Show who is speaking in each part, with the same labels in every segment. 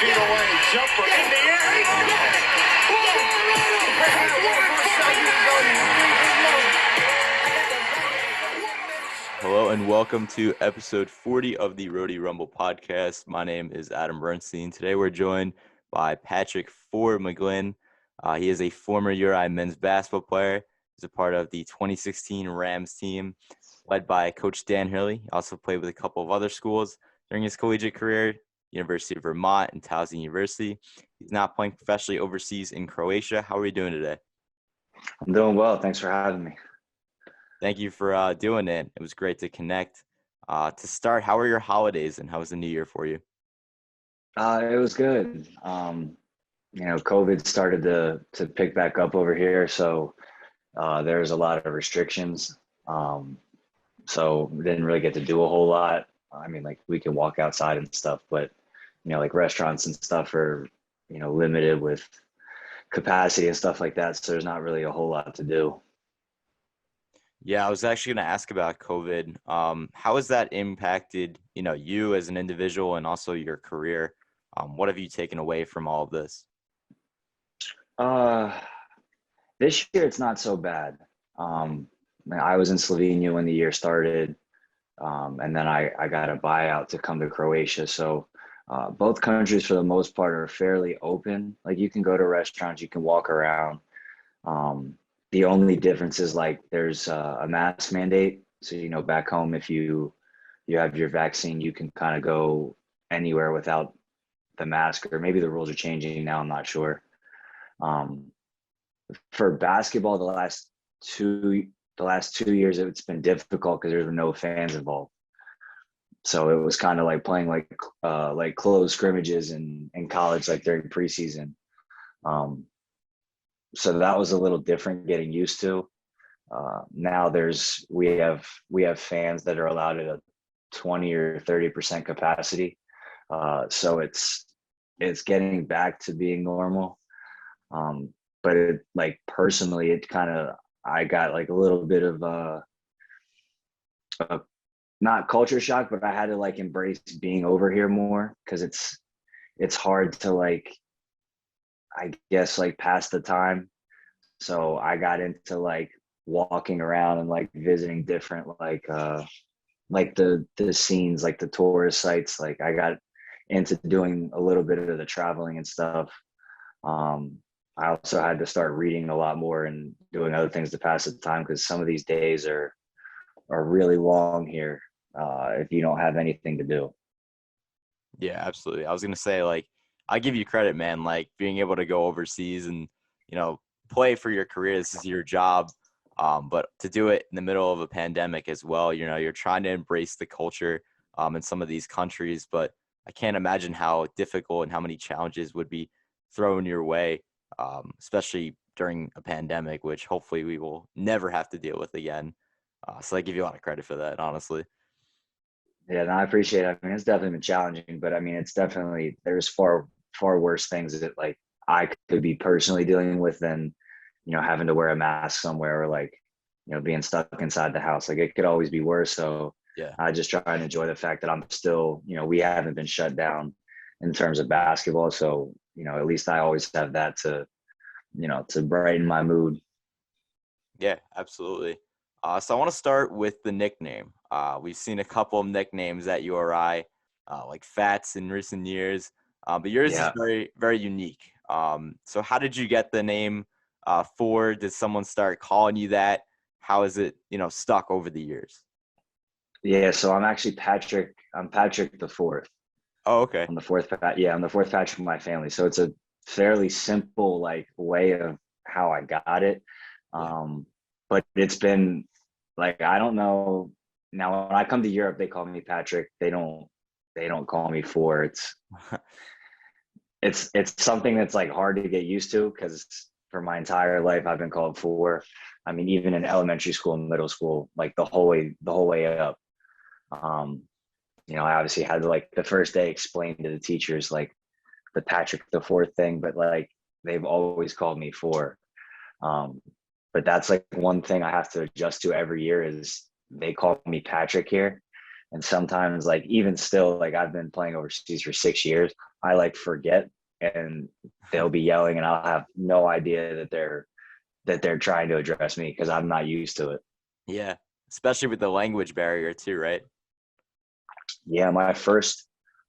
Speaker 1: feet away. Jumper in the air.
Speaker 2: Hello and welcome to episode 40 of the Rhody Rumble podcast. My name is Adam Bernstein. Today we're joined by Patrick Four McGlynn. He is a former URI men's basketball player. He's a part of the 2016 Rams team led by Coach Dan Hurley. He also played with a couple of other schools during his collegiate career, University of Vermont and Towson University. He's now playing professionally overseas in Croatia. How are you doing today?
Speaker 3: I'm doing well. Thanks for having me.
Speaker 2: Thank you for doing it. It was great to connect. To start, how were your holidays and how was the new year for you?
Speaker 3: It was good. COVID started to pick back up over here, so there's a lot of restrictions. So we didn't really get to do a whole lot. I mean, like we can walk outside and stuff, but like restaurants and stuff are limited with capacity and stuff like that. So there's not really a whole lot to do.
Speaker 2: Yeah, I was actually going to ask about COVID. How has that impacted, you as an individual and also your career? What have you taken away from all of this?
Speaker 3: This year, it's not so bad. I was in Slovenia when the year started, and then I got a buyout to come to Croatia. So both countries, for the most part, are fairly open. Like you can go to restaurants, you can walk around. The only difference is like there's a mask mandate. So, back home, if you have your vaccine, you can kind of go anywhere without the mask, or maybe the rules are changing now. I'm not sure. For basketball, the last two years, it's been difficult because there's no fans involved. So it was kind of like playing like closed scrimmages in college, like during preseason. So that was a little different getting used to. Now we have fans that are allowed at a 20 or 30% capacity. So it's getting back to being normal. But personally, I got like a little bit of not culture shock, but I had to like embrace being over here more because it's hard to I guess pass the time. So I got into walking around and visiting different the scenes, like the tourist sites. Like I got into doing a little bit of the traveling and stuff. I also had to start reading a lot more and doing other things to pass the time because some of these days are really long here if you don't have anything to do.
Speaker 2: Yeah, absolutely. I was going to say, I give you credit, man, being able to go overseas and, play for your career. This is your job. But to do it in the middle of a pandemic as well, you're trying to embrace the culture in some of these countries, but I can't imagine how difficult and how many challenges would be thrown your way, especially during a pandemic, which hopefully we will never have to deal with again. So I give you a lot of credit for that, honestly.
Speaker 3: Yeah, no, I appreciate it. I mean, it's definitely been challenging, but I mean, there's far worse things that I could be personally dealing with than, having to wear a mask somewhere or being stuck inside the house. It could always be worse. So
Speaker 2: yeah,
Speaker 3: I just try and enjoy the fact that I'm still, we haven't been shut down in terms of basketball. So, at least I always have that to brighten my mood.
Speaker 2: Yeah, absolutely. So I want to start with the nickname. We've seen a couple of nicknames at URI, like Fats in recent years, but yours is very, very unique. So how did you get the name Four? Did someone start calling you that? How is it, stuck over the years?
Speaker 3: Yeah, so I'm actually Patrick. I'm Patrick the Fourth.
Speaker 2: Oh, okay.
Speaker 3: I'm the fourth Patrick of my family. So it's a fairly simple way of how I got it. But it's been I don't know. Now when I come to Europe, they call me Patrick. They don't call me Four. It's something that's hard to get used to because for my entire life I've been called Four. I mean, even in elementary school and middle school, the whole way up. I obviously had to the first day explain to the teachers the Patrick the Fourth thing, but they've always called me Four. But that's one thing I have to adjust to every year is they call me Patrick here. And sometimes, like, even still, like, I've been playing overseas for 6 years, I like forget, and they'll be yelling and I'll have no idea that they're trying to address me because I'm not used to it.
Speaker 2: Yeah, especially with the language barrier too, right?
Speaker 3: Yeah,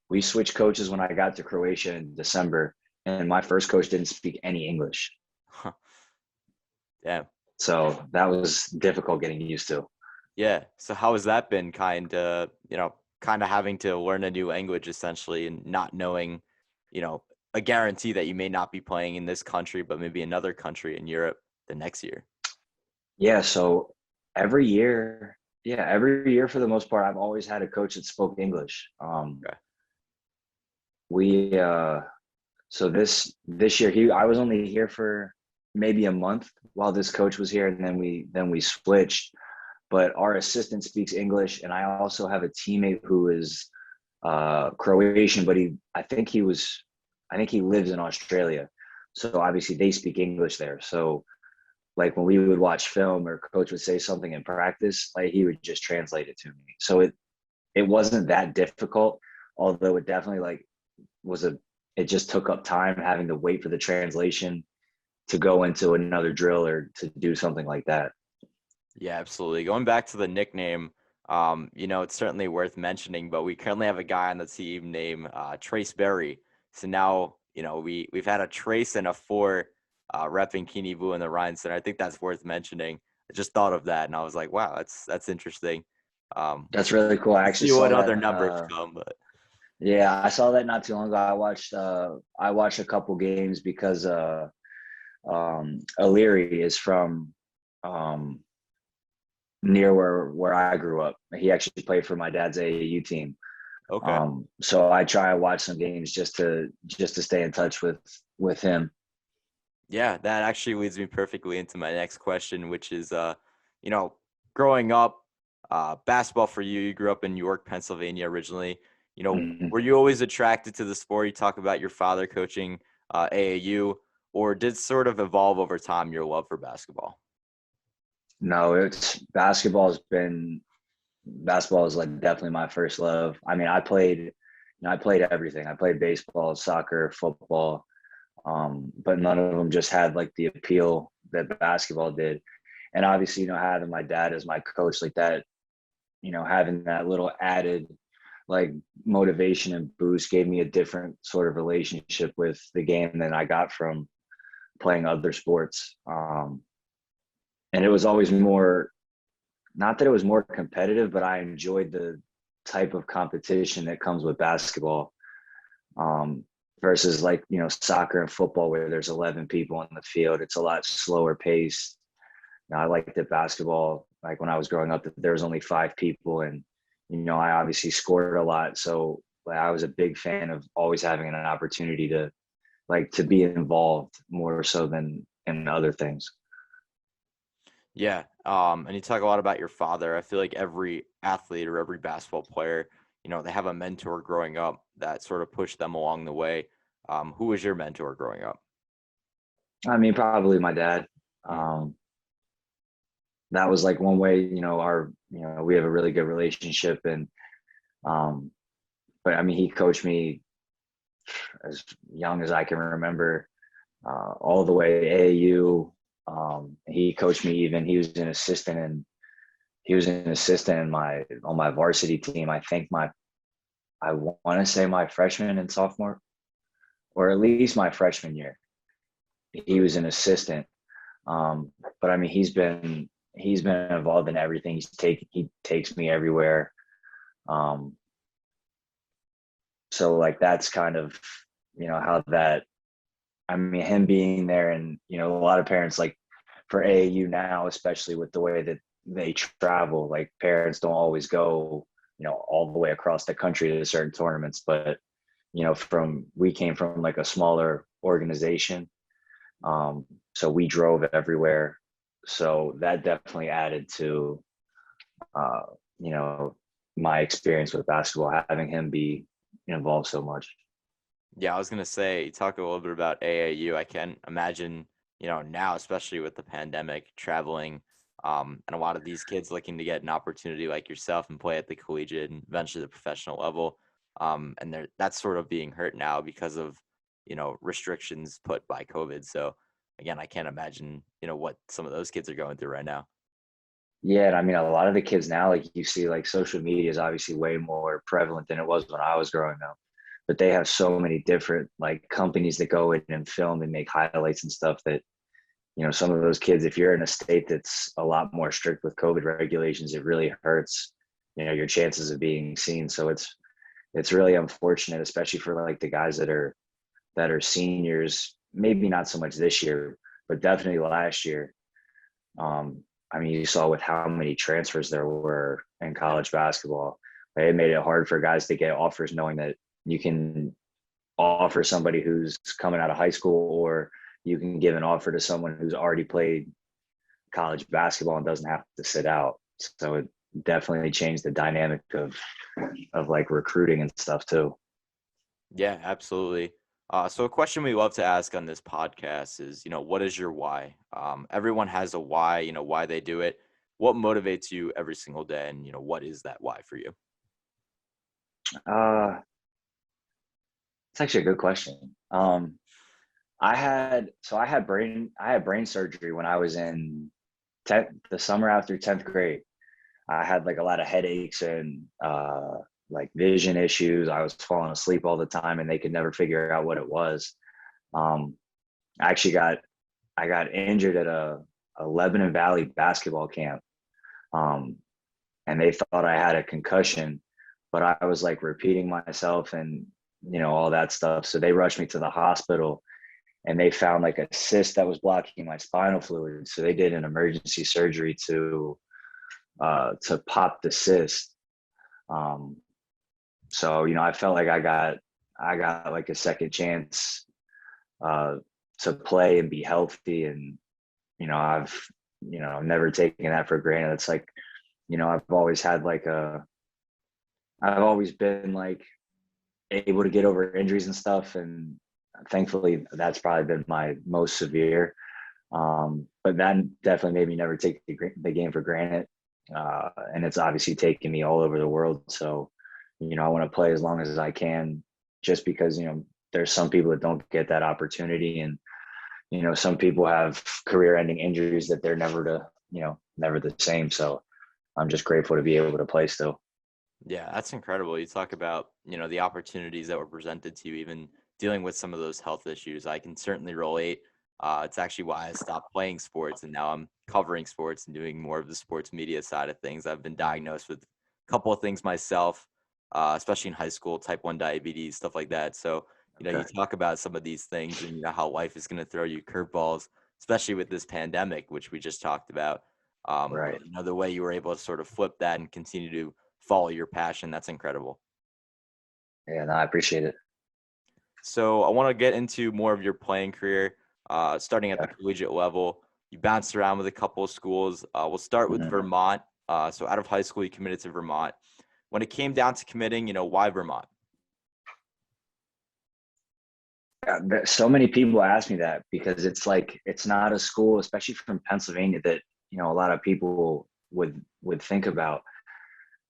Speaker 3: we switched coaches when I got to Croatia in December, and my first coach didn't speak any English.
Speaker 2: Damn.
Speaker 3: So that was difficult getting used to.
Speaker 2: Yeah. So how has that been kind of having to learn a new language essentially and not knowing, a guarantee that you may not be playing in this country, but maybe another country in Europe the next year?
Speaker 3: Yeah, so every year, every year for the most part, I've always had a coach that spoke English.
Speaker 2: Okay.
Speaker 3: We so this year I was only here for maybe a month while this coach was here, and then we switched. But our assistant speaks English, and I also have a teammate who is Croatian, but I think he lives in Australia. So obviously they speak English there. So like when we would watch film or coach would say something in practice, like he would just translate it to me. So it wasn't that difficult, although it definitely like it just took up time having to wait for the translation to go into another drill or to do something like that.
Speaker 2: Yeah, absolutely. Going back to the nickname, it's certainly worth mentioning, but we currently have a guy on the team named Trace Berry. So now, we've had a Trace and a Four repping Keeney Vu in the Ryan Center. I think that's worth mentioning. I just thought of that, and I was like, wow, that's interesting.
Speaker 3: That's really cool. I actually
Speaker 2: See
Speaker 3: saw
Speaker 2: what
Speaker 3: that.
Speaker 2: other numbers come, but
Speaker 3: Yeah, I saw that not too long ago. I watched a couple games because O'Leary is from um, near where I grew up. He actually played for my dad's AAU team.
Speaker 2: okay.
Speaker 3: So I try to watch some games just to stay in touch with him.
Speaker 2: Yeah, that actually leads me perfectly into my next question, which is, growing up, basketball for you. You grew up in York, Pennsylvania originally.
Speaker 3: Mhm.
Speaker 2: Were you always attracted to the sport? You talk about your father coaching AAU, or did sort of evolve over time your love for basketball?
Speaker 3: No, it's basketball is like definitely my first love. I mean, I played everything. I played baseball, soccer, football, but none of them just had like the appeal that basketball did. And obviously, having my dad as my coach like that, having that little added like motivation and boost gave me a different sort of relationship with the game than I got from playing other sports. And it was always more, not that it was more competitive, but I enjoyed the type of competition that comes with basketball, um, versus like, soccer and football where there's 11 people on the field. It's a lot slower paced. I liked that basketball, like when I was growing up, there was only 5 people, and I obviously scored a lot. So like, I was a big fan of always having an opportunity to be involved more so than in other things.
Speaker 2: Yeah. And you talk a lot about your father. I feel like every athlete or every basketball player, they have a mentor growing up that sort of pushed them along the way. Who was your mentor growing up?
Speaker 3: I mean, probably my dad.
Speaker 2: Mm.
Speaker 3: That was like one way, we have a really good relationship, and um, but I mean, he coached me as young as I can remember, all the way AAU. He coached me even. He was an assistant in my on my varsity team. I think I want to say my freshman and sophomore, or at least my freshman year. He was an assistant. But I mean, he's been involved in everything. He takes me everywhere. Um, so like that's kind of how that. I mean, him being there, and a lot of parents like for AAU now, especially with the way that they travel, like parents don't always go all the way across the country to certain tournaments. But we came from like a smaller organization, so we drove everywhere. So that definitely added to uh, you know my experience with basketball, having him be involved so much.
Speaker 2: Yeah, I was gonna say, talk a little bit about AAU. I can imagine, now, especially with the pandemic, traveling And a lot of these kids looking to get an opportunity like yourself and play at the collegiate and eventually the professional level. And that's sort of being hurt now because of, restrictions put by COVID. So again, I can't imagine, what some of those kids are going through right now.
Speaker 3: Yeah, and I mean, a lot of the kids now, like you see, like social media is obviously way more prevalent than it was when I was growing up. But they have so many different like companies that go in and film and make highlights and stuff that, some of those kids, if you're in a state that's a lot more strict with COVID regulations, it really hurts, your chances of being seen. So it's really unfortunate, especially for like the guys that are seniors, maybe not so much this year, but definitely last year. I mean, you saw with how many transfers there were in college basketball. It made it hard for guys to get offers knowing that you can offer somebody who's coming out of high school, or you can give an offer to someone who's already played college basketball and doesn't have to sit out. So it definitely changed the dynamic of like recruiting and stuff too.
Speaker 2: Yeah, absolutely. So a question we love to ask on this podcast is, what is your why? Everyone has a why, why they do it. What motivates you every single day? And, what is that why for you?
Speaker 3: It's actually a good question. I had brain surgery when I was in the summer after 10th grade. I had like a lot of headaches and like vision issues. I was falling asleep all the time and they could never figure out what it was. Um, I actually I got injured at a Lebanon Valley basketball camp. Um, and they thought I had a concussion, but I was like repeating myself and, all that stuff. So they rushed me to the hospital and they found like a cyst that was blocking my spinal fluid. So they did an emergency surgery to pop the cyst. Um, so I felt like I got like a second chance uh, to play and be healthy, and I've never taken that for granted. It's like I've always been like able to get over injuries and stuff, and thankfully that's probably been my most severe. But that definitely made me never take the game for granted. And it's obviously taken me all over the world. So, I want to play as long as I can, just because, there's some people that don't get that opportunity. And, some people have career ending injuries that they're never the same. So I'm just grateful to be able to play still.
Speaker 2: Yeah, that's incredible. You talk about, the opportunities that were presented to you, even dealing with some of those health issues. I can certainly relate. It's actually why I stopped playing sports and now I'm covering sports and doing more of the sports media side of things. I've been diagnosed with a couple of things myself, especially in high school, type 1 diabetes, stuff like that. So, you
Speaker 3: Okay.
Speaker 2: talk about some of these things and how life is going to throw you curveballs, especially with this pandemic, which we just talked about.
Speaker 3: Right.
Speaker 2: The way you were able to sort of flip that and continue to follow your passion, that's incredible.
Speaker 3: Yeah, no, I appreciate it.
Speaker 2: So I want to get into more of your playing career, starting at the
Speaker 3: Yeah.
Speaker 2: collegiate level. You bounced around with a couple of schools. We'll start with
Speaker 3: Mhm.
Speaker 2: Vermont. So out of high school, you committed to Vermont. When it came down to committing, why Vermont?
Speaker 3: So many people ask me that because it's like it's not a school, especially from Pennsylvania, that a lot of people would think about.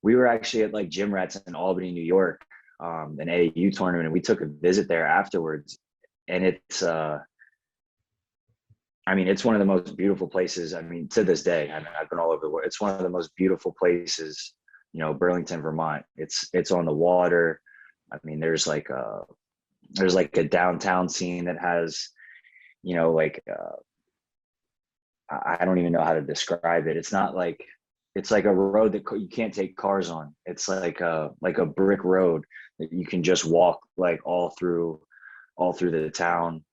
Speaker 3: We were actually at like Gym Rats in Albany, New York, an AAU tournament, and we took a visit there afterwards. And I mean, it's one of the most beautiful places. I mean, to this day, I mean, I've been all over the world. It's one of the most beautiful places, Burlington, Vermont. It's on the water. I mean, there's like a downtown scene that has, like I don't even know how to describe it. It's like a road that you can't take cars on. It's like a brick road that you can just walk like all through the town.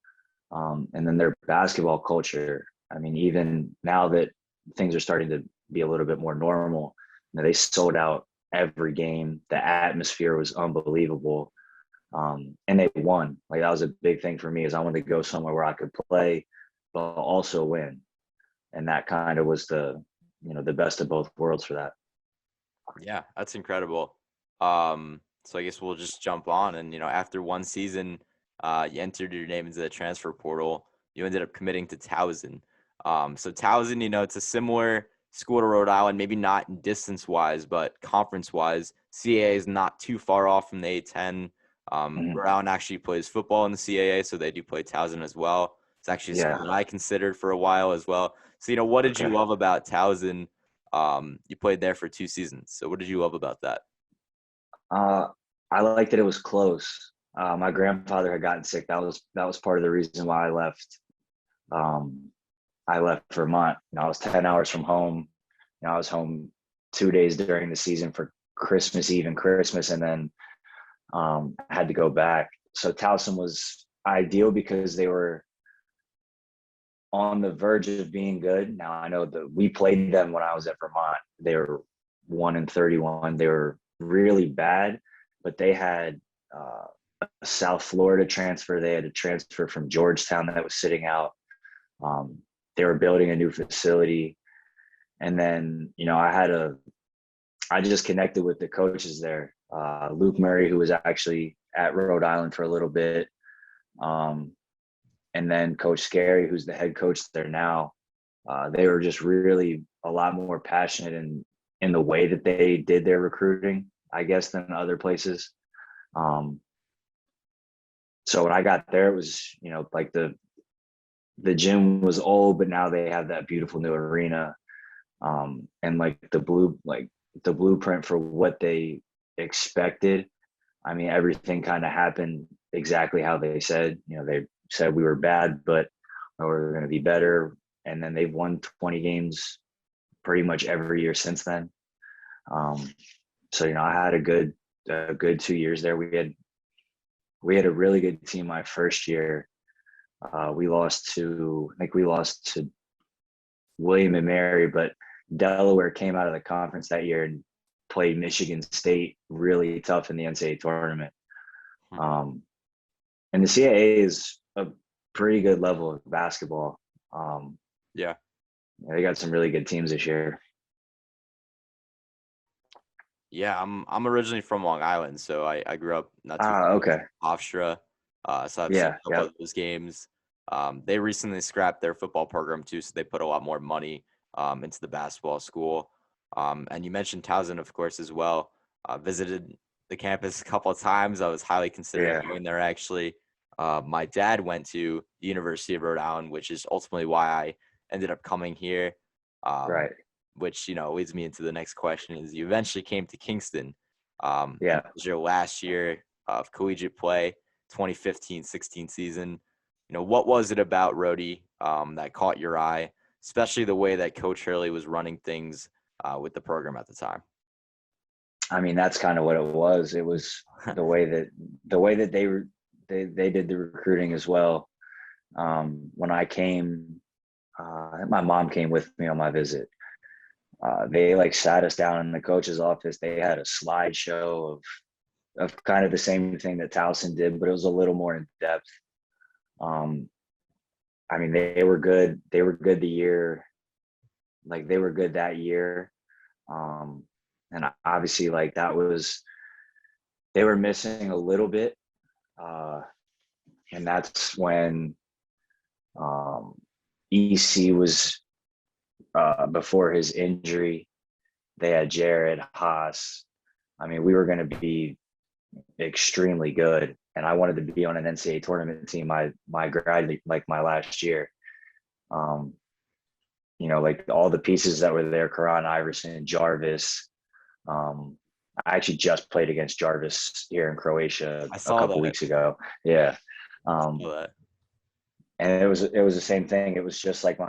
Speaker 3: And then their basketball culture. I mean, even now that things are starting to be a little bit more normal, they sold out every game. The atmosphere was unbelievable. And they won. Like that was a big thing for me, is I wanted to go somewhere where I could play, but also win. And that kind of was the best of both worlds for that.
Speaker 2: Yeah, that's incredible. So I guess we'll just jump on. And, after one season, you entered your name into the transfer portal. You ended up committing to Towson. So Towson, it's a similar school to Rhode Island, maybe not distance-wise, but conference-wise, CAA is not too far off from the A-10. Rhode Island actually plays football in the CAA, so they do play Towson as well. It's actually a school that I considered for a while as well. So, what did you love about Towson? You played there for 2 seasons. So what did you love about that?
Speaker 3: I liked that it was close. My grandfather had gotten sick. That was part of the reason why I left. I left Vermont. I was 10 hours from home. I was home 2 days during the season for Christmas Eve and Christmas, and then I had to go back. So Towson was ideal because they were on the verge of being good. Now I know that we played them when I was at Vermont. They were 1-31. They were really bad, but they had a South Florida transfer. They had a transfer from Georgetown that was sitting out. They were building a new facility. And then, I just connected with the coaches there. Luke Murray, who was actually at Rhode Island for a little bit. And then Coach Scary, who's the head coach there now. They were just really a lot more passionate in the way that they did their recruiting, I guess, than other places. So when I got there, it was, like the gym was old, but now they have that beautiful new arena. And like the blueprint for what they expected. I mean, everything kind of happened exactly how they said. They said we were bad, but we're going to be better. And then they've won 20 games pretty much every year since then. So, I had a good 2 years there. We had a really good team my first year. We lost to William and Mary, but Delaware came out of the conference that year and played Michigan State really tough in the NCAA tournament. And the CAA is a pretty good level of basketball. They got some really good teams this year.
Speaker 2: Yeah, I'm originally from Long Island, so I grew up not too far from Hofstra. So I've seen a couple of those games. They recently scrapped their football program too, so they put a lot more money into the basketball school. And you mentioned Towson, of course, as well. Visited the campus a couple of times. I was highly considering going there, actually. My dad went to the University of Rhode Island, which is ultimately why I ended up coming here. Which, leads me into the next question is you eventually came to Kingston. It was your last year of collegiate play, 2015-16 season. What was it about Rhody that caught your eye, especially the way that Coach Hurley was running things with the program at the time?
Speaker 3: I mean, that's kind of what it was. It was the way that they did the recruiting as well. When I came, my mom came with me on my visit. They sat us down in the coach's office. They had a slideshow of kind of the same thing that Towson did, but it was a little more in depth. I mean, they were good. They were good the year. They were good that year. And obviously they were missing a little bit. And that's when EC was, before his injury, they had Jared Haas. I mean, we were going to be extremely good. And I wanted to be on an NCAA tournament team my grad, my last year. All the pieces that were there, Karan Iverson, Jarvis. I actually just played against Jarvis here in Croatia a couple weeks ago. Yeah. And it was the same thing. It was just like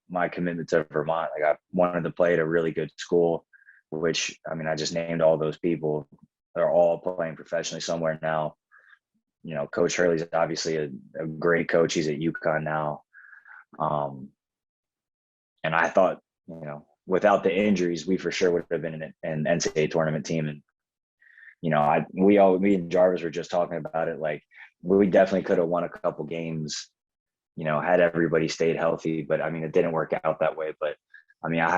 Speaker 3: my commitment to Vermont. I wanted to play at a really good school, which, I mean, I just named all those people. They're all playing professionally somewhere now. Coach Hurley's obviously a great coach. He's at UConn now. And I thought, without the injuries, we for sure would have been an NCAA tournament team. And, me and Jarvis were just talking about it. We definitely could have won a couple games, had everybody stayed healthy, but I mean, it didn't work out that way. But I mean, I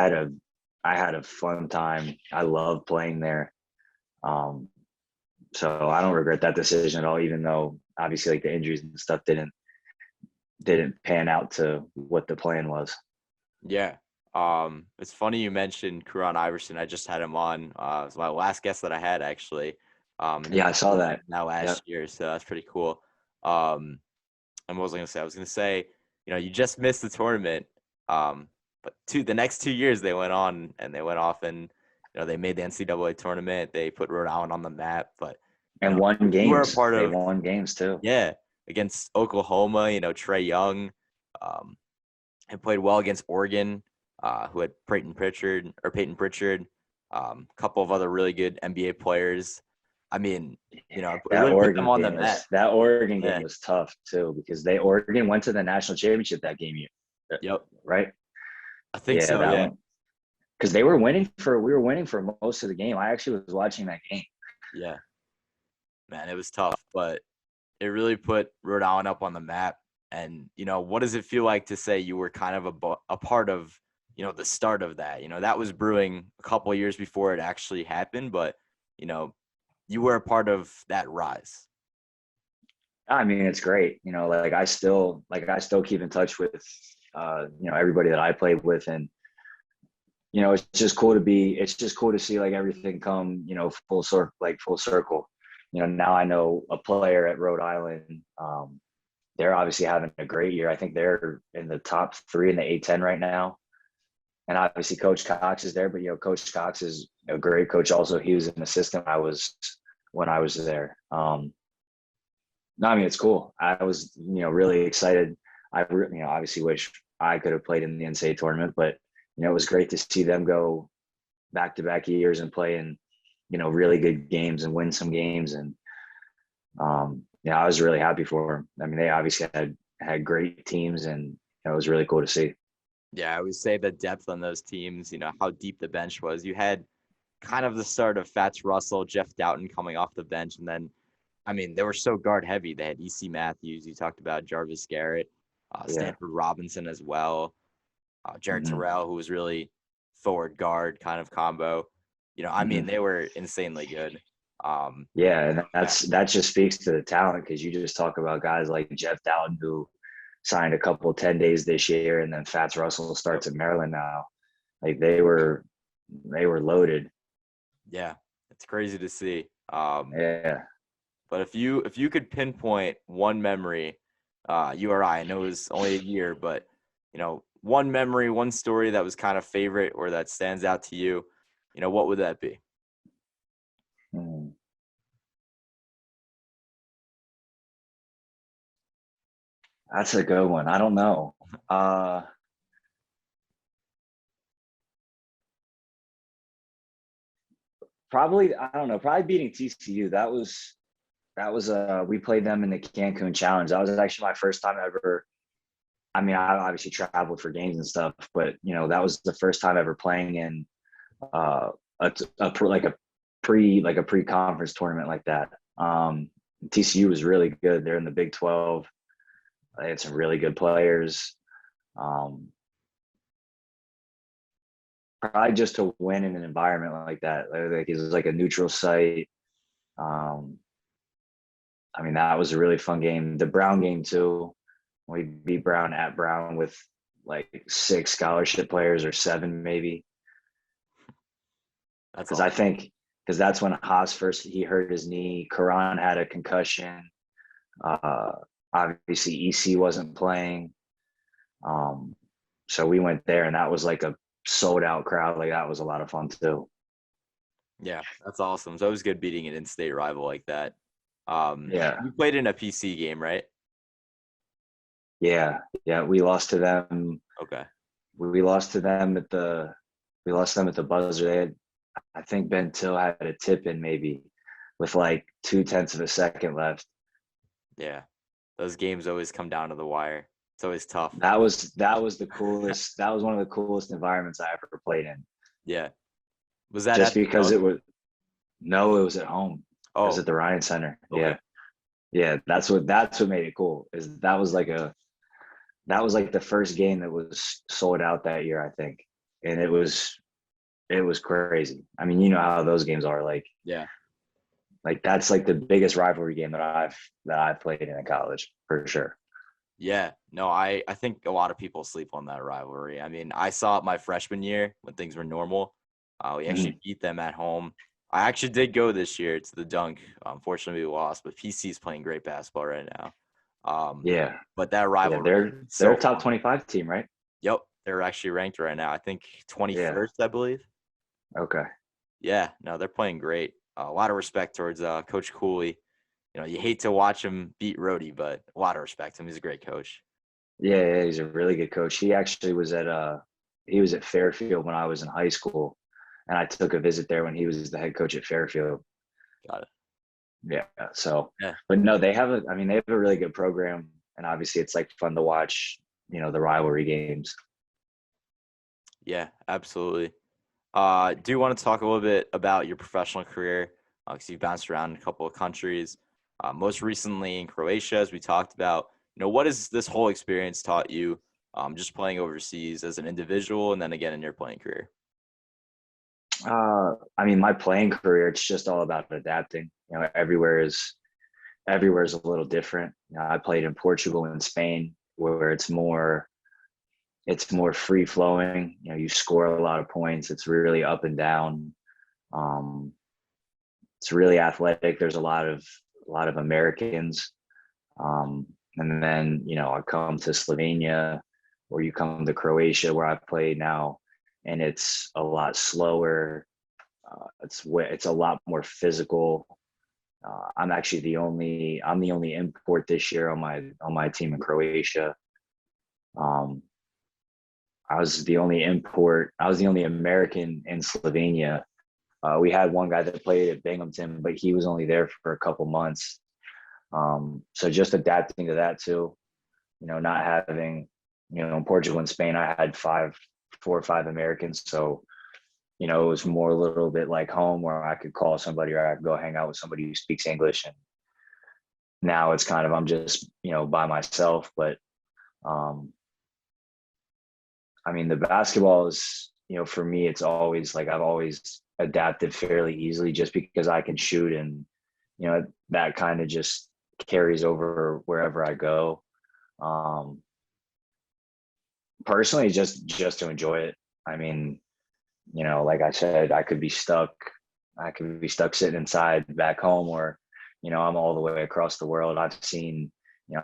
Speaker 3: had a fun time. I love playing there. So I don't regret that decision at all, even though obviously the injuries and stuff didn't pan out to what the plan was.
Speaker 2: Yeah. It's funny you mentioned Kieran Iverson. I just had him on. It was my last guest that I had actually. And
Speaker 3: Yeah, I saw that.
Speaker 2: now
Speaker 3: Yep.
Speaker 2: last year, so that's pretty cool. And what was I gonna say? I was gonna say, you just missed the tournament. But the next 2 years they went on and they went off and they made the NCAA tournament. They put Rhode Island on the map. But
Speaker 3: And won
Speaker 2: you were a
Speaker 3: games.
Speaker 2: part
Speaker 3: They
Speaker 2: of
Speaker 3: won games too.
Speaker 2: against Oklahoma. Trey Young, and played well against Oregon, who had Peyton Pritchard, a couple of other really good NBA players. I mean, it really put them on the map.
Speaker 3: That Oregon game was tough too because Oregon went to the national championship that game.
Speaker 2: Yep.
Speaker 3: Right.
Speaker 2: I think so. Yeah.
Speaker 3: Because we were winning for most of the game. I actually was watching that game.
Speaker 2: Yeah. Man, it was tough, but it really put Rhode Island up on the map. And, what does it feel like to say you were kind of a part of, the start of that? That was brewing a couple of years before it actually happened, but, you were a part of that rise.
Speaker 3: I mean, it's great. I still keep in touch with, everybody that I played with. And, it's just cool to see like everything come, full circle. Now I know a player at Rhode Island. They're obviously having a great year. I think they're in the top 3 in the A10 right now. And obviously Coach Cox is there, but Coach Cox is a great coach. Also, he was an assistant when I was there. No, I mean, it's cool. I was, really excited. I, obviously wish I could have played in the NCAA tournament, but, it was great to see them go back-to-back years and play in, really good games and win some games. And, I was really happy for them. I mean, they obviously had great teams, and it was really cool to see.
Speaker 2: Yeah, I would say the depth on those teams, how deep the bench was. You had kind of the start of Fats Russell, Jeff Doughton coming off the bench, and then, I mean, they were so guard heavy. They had E.C. Matthews. You talked about Jarvis Garrett, Stanford Robinson as well, Jared Terrell, who was really forward guard kind of combo. I mean, they were insanely good.
Speaker 3: And that just speaks to the talent, because you just talk about guys like Jeff Doughton, who signed a couple 10 days this year, and then Fats Russell starts at Maryland now. Like they were loaded.
Speaker 2: Yeah, it's crazy to see. But if you could pinpoint one memory, you or I know it was only a year, but one memory, one story that was kind of favorite or that stands out to you, what would that be?
Speaker 3: That's a good one. I don't know. Probably, I don't know, probably beating TCU. That was we played them in the Cancun Challenge. That was actually my first time ever. I mean, I obviously traveled for games and stuff, but that was the first time ever playing in a pre-conference tournament like that. TCU was really good. They're in the Big 12. They had some really good players. Probably just to win in an environment like that, like it was like a neutral site. I mean, that was a really fun game. The Brown game too. We beat Brown at Brown with like 6 scholarship players, or 7 maybe. That's awesome. Because that's when Haas he hurt his knee. Karan had a concussion. Obviously EC wasn't playing. So we went there, and that was like a sold out crowd. Like that was a lot of fun too.
Speaker 2: Yeah, that's awesome. It's always good beating an in-state rival like that. You played in a PC game, right?
Speaker 3: Yeah, we lost to them.
Speaker 2: Okay.
Speaker 3: We lost to them at the buzzer. They had, I think Ben Till had a tip in maybe with like 0.2 of a second left.
Speaker 2: Yeah, those games always come down to the wire. It's always tough.
Speaker 3: That was the coolest. That was one of the coolest environments I ever played in.
Speaker 2: Yeah. Was that
Speaker 3: just because it was? No, it was at home. It was at the Ryan Center. Okay. Yeah. That's what made it cool. That was like the first game that was sold out that year, I think, and it was crazy. I mean, you know how those games are. Like that's like the biggest rivalry game that I've played in college for sure.
Speaker 2: Yeah, no, I think a lot of people sleep on that rivalry. I mean, I saw it my freshman year when things were normal. We actually
Speaker 3: Mhm.
Speaker 2: beat them at home. I actually did go this year to the dunk. Unfortunately, we lost, but PC is playing great basketball right now. Um,
Speaker 3: Yeah.
Speaker 2: but that
Speaker 3: Yeah.
Speaker 2: rivalry is
Speaker 3: They're
Speaker 2: so
Speaker 3: a top
Speaker 2: fun.
Speaker 3: 25 team, right?
Speaker 2: Yep, they're actually ranked right now. I think
Speaker 3: Yeah.
Speaker 2: 21st, I believe.
Speaker 3: Okay.
Speaker 2: Yeah, no, they're playing great. A lot of respect towards Coach Cooley. You know, you hate to watch him beat Rhody, but a lot of respect to him. He's a great coach.
Speaker 3: Yeah, yeah, he's a really good coach. He actually was at Fairfield when I was in high school, and I took a visit there when he was the head coach at Fairfield.
Speaker 2: Got it.
Speaker 3: Yeah. So,
Speaker 2: Yeah.
Speaker 3: but no, I mean, they have a really good program, and obviously it's like fun to watch, the rivalry games.
Speaker 2: Yeah, absolutely. Do you want to talk a little bit about your professional career? Because you've bounced around a couple of countries, most recently in Croatia, as we talked about. You know, what has this whole experience taught you, just playing overseas as an individual, and then again in your playing career?
Speaker 3: I mean, my playing career, it's just all about adapting. Everywhere is a little different. I played in Portugal and Spain, where it's more free flowing. You score a lot of points. It's really up and down. Um, it's really athletic. There's a lot of Americans. And then I come to Slovenia, or you come to Croatia, where I play now, and it's a lot slower. It's a lot more physical. I'm the only import this year on my team in Croatia. Um, I was the only import. I was the only American in Slovenia. We had one guy that played at Binghamton, but he was only there for a couple months. So just adapting to that too. Not having, in Portugal and Spain, I had 4 or 5 Americans. So, it was more a little bit like home, where I could call somebody or I could go hang out with somebody who speaks English. And now it's kind of, I'm just, by myself. But um, I mean, the basketball is, for me, it's always like I've always adapted fairly easily, just because I can shoot, and, that kind of just carries over wherever I go. Um, Personally, just to enjoy it. I mean, like I said, I could be stuck sitting inside back home, or, I'm all the way across the world. I've seen,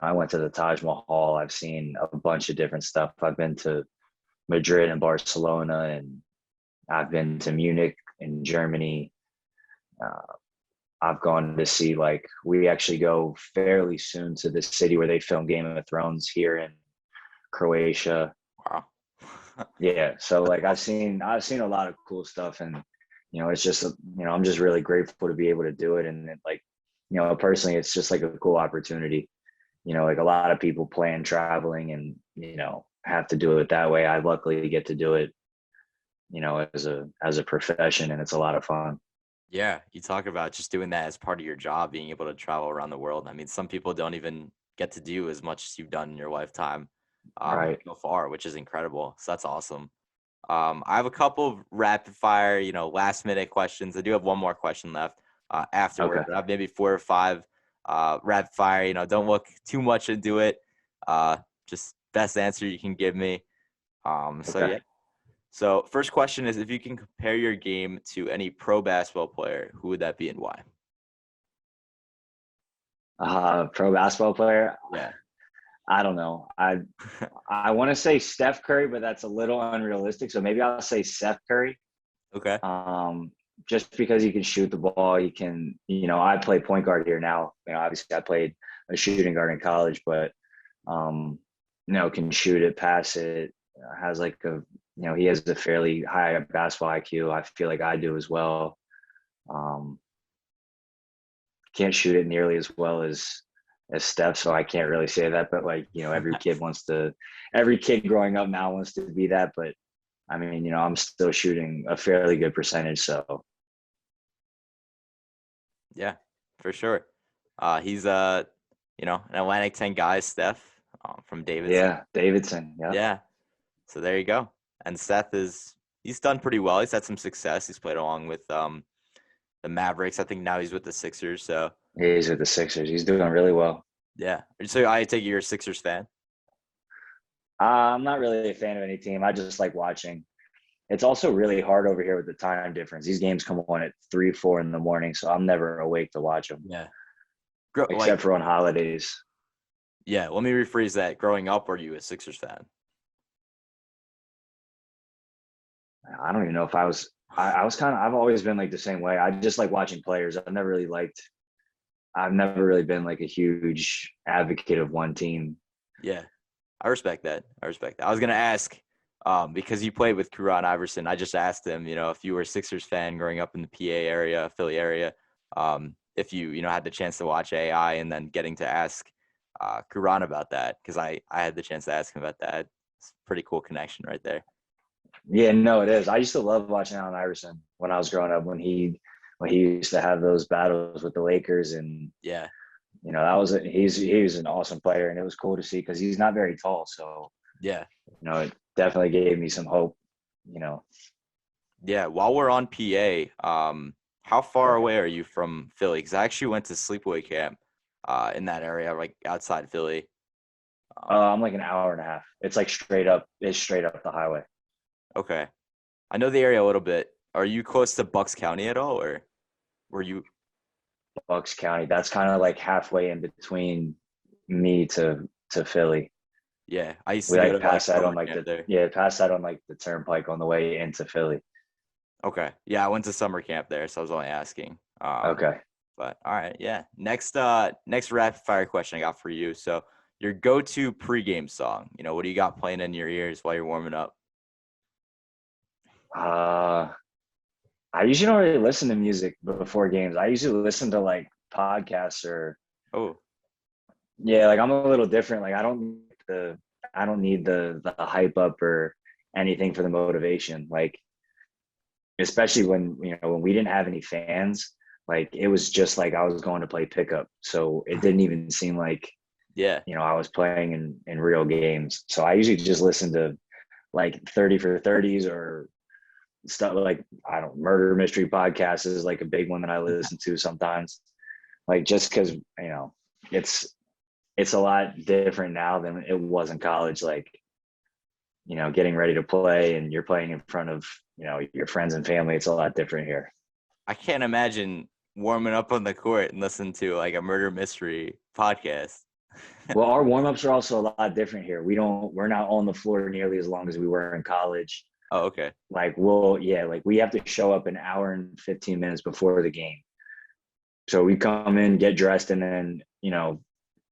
Speaker 3: I went to the Taj Mahal. I've seen a bunch of different stuff. I've been to Madrid and Barcelona, and I've been to Munich in Germany. Uh, I've gone to see, like, we actually go fairly soon to the city where they film Game of Thrones here in Croatia.
Speaker 2: Wow.
Speaker 3: Yeah, so
Speaker 2: That's
Speaker 3: like I've
Speaker 2: awesome.
Speaker 3: seen I've seen a lot of cool stuff, and it's just I'm just really grateful to be able to do it, and like personally, it's just like a cool opportunity. Like a lot of people plan traveling and have to do it that way. I luckily get to do it, as a profession, and it's a lot of fun.
Speaker 2: Yeah, you talk about just doing that as part of your job, being able to travel around the world. I mean, some people don't even get to do as much as you've done in your lifetime,
Speaker 3: Right.
Speaker 2: so far, which is incredible. So that's awesome. I have a couple of rapid fire, last minute questions. I do have one more question left afterward,
Speaker 3: Okay.
Speaker 2: but I have maybe 4 or 5 rapid fire. Don't look too much into it. Just best answer you can give me. So
Speaker 3: Okay.
Speaker 2: yeah. So first question is, if you can compare your game to any pro basketball player, who would that be and why?
Speaker 3: Pro basketball player.
Speaker 2: Yeah.
Speaker 3: I don't know. I want to say Steph Curry, but that's a little unrealistic. So maybe I'll say Seth Curry.
Speaker 2: Okay.
Speaker 3: Just because he can shoot the ball, he can. I play point guard here now. Obviously I played a shooting guard in college, but can shoot it, pass it, has like he has a fairly high basketball IQ. I feel like I do as well. Um, can't shoot it nearly as well as Steph, so I can't really say that. But like every kid growing up now wants to be that. But I mean, I'm still shooting a fairly good percentage. So
Speaker 2: Yeah, for sure. He's an Atlantic 10 guy, Steph, from Davidson.
Speaker 3: yeah, Davidson. Yeah,
Speaker 2: Yeah. So there you go. And Seth he's done pretty well. He's had some success. He's played along with the Mavericks. I think now he's with the Sixers. So
Speaker 3: he's with the Sixers. He's doing really well.
Speaker 2: yeah. So I take it you're a Sixers fan.
Speaker 3: I'm not really a fan of any team. I just like watching. It's also really hard over here with the time difference. These games come on at 3, 4 in the morning, so I'm never awake to watch them,
Speaker 2: Yeah.
Speaker 3: except for on holidays.
Speaker 2: Yeah, let me rephrase that. Growing up, were you a Sixers fan?
Speaker 3: I don't even know if I was. I was kind of. I've always been like the same way. I just like watching players. I've never really liked. I've never really been like a huge advocate of one team.
Speaker 2: Yeah, I respect that. I was gonna ask, because you played with Kuron Iverson. I just asked him, if you were a Sixers fan growing up in the PA area, Philly area, if you had the chance to watch AI, and then getting to ask Kuron about that, because I had the chance to ask him about that. It's a pretty cool connection right there.
Speaker 3: Yeah, no, it is. I used to love watching Allen Iverson when I was growing up. When he used to have those battles with the Lakers, and
Speaker 2: Yeah.
Speaker 3: he was an awesome player, and it was cool to see because he's not very tall. So
Speaker 2: Yeah.
Speaker 3: it definitely gave me some hope.
Speaker 2: Yeah. While we're on PA, how far away are you from Philly? Because I actually went to sleepaway camp in that area, like outside Philly.
Speaker 3: I'm like an hour and a half. It's like straight up. It's straight up the highway.
Speaker 2: Okay. I know the area a little bit. Are you close to Bucks County at all, or were you?
Speaker 3: Bucks County. That's kind of like halfway in between me to Philly.
Speaker 2: Yeah, I used
Speaker 3: We
Speaker 2: to go
Speaker 3: like
Speaker 2: to like
Speaker 3: pass that
Speaker 2: summer
Speaker 3: on like
Speaker 2: camp
Speaker 3: the
Speaker 2: there.
Speaker 3: yeah, pass that on like the turnpike on the way into Philly.
Speaker 2: Okay. Yeah, I went to summer camp there, so I was only asking.
Speaker 3: Okay.
Speaker 2: But all right, yeah. Next rapid fire question I got for you. So your go-to pregame song. What do you got playing in your ears while you're warming up?
Speaker 3: I usually don't really listen to music before games. I usually listen to like podcasts or
Speaker 2: Oh,
Speaker 3: yeah, like I'm a little different. Like I don't need the hype up or anything for the motivation. Like especially when we didn't have any fans, like it was just like I was going to play pickup. So it didn't even seem like
Speaker 2: yeah.
Speaker 3: I was playing in real games. So I usually just listen to like 30 for 30s or stuff like I don't murder mystery podcast is like a big one that I listen to sometimes. Like just because it's a lot different now than it was in college. Like getting ready to play and you're playing in front of your friends and family. It's a lot different here.
Speaker 2: I can't imagine warming up on the court and listening to like a murder mystery podcast.
Speaker 3: Well, our warm-ups are also a lot different here. We're not on the floor nearly as long as we were in college.
Speaker 2: Oh, okay.
Speaker 3: Like we have to show up an hour and 15 minutes before the game. So we come in, get dressed, and then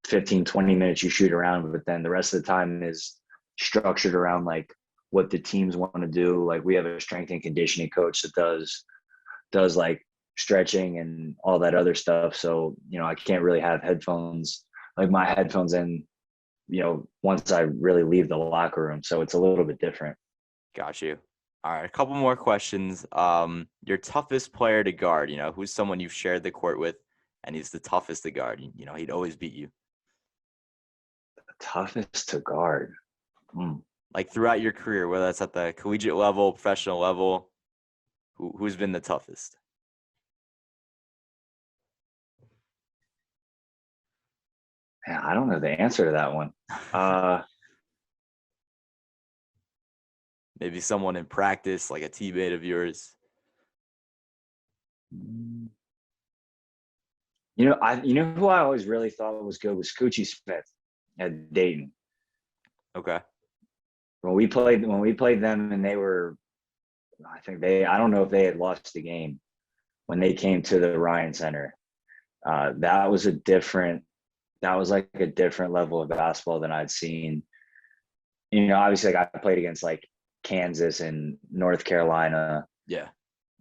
Speaker 3: 15, 20 minutes you shoot around, but then the rest of the time is structured around like what the teams want to do. Like we have a strength and conditioning coach that does like stretching and all that other stuff. So, I can't really have my headphones in, once I really leave the locker room. So it's a little bit different.
Speaker 2: Got you. All right, a couple more questions. Your toughest player to guard, who's someone you've shared the court with and he's the toughest to guard. He'd always beat you.
Speaker 3: Toughest to guard.
Speaker 2: Like throughout your career, whether that's at the collegiate level, professional level, who's been the toughest?
Speaker 3: Man, I don't know the answer to that one.
Speaker 2: Maybe someone in practice, like a teammate of yours.
Speaker 3: Who I always really thought was good was Coochie Smith at Dayton.
Speaker 2: Okay.
Speaker 3: When we played them and they were, I don't know if they had lost the game when they came to the Ryan Center. That was like a different level of basketball than I'd seen. Obviously like I played against like Kansas and North Carolina.
Speaker 2: Yeah.